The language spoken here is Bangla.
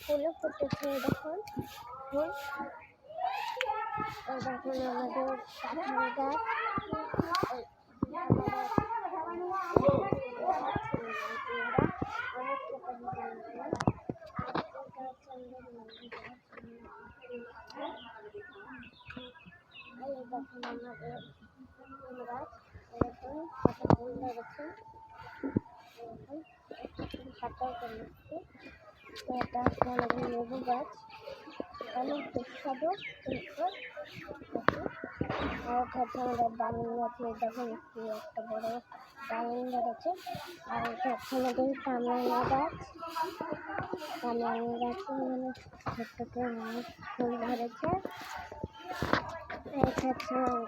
ফুলে ফুটেছে দেখুন ফুল। দেখুন আমাদের কাঁঠাল গাছ, দেখুন আমাদের ফুল গাছ, এরকম কত ফুল ধরেছে। এটা হচ্ছে আমাদের লেবু গাছ, অনেক সুস্বাদু। আর হচ্ছে আমাদের ডালিম গাছে দেখুন কি একটা বড় ডালিম ধরেছে। আর এটা হচ্ছে আমাদের কামরাঙা গাছ, কামরাঙা গাছে মানে ছোট্ট ফুল ধরেছে। এটা হচ্ছে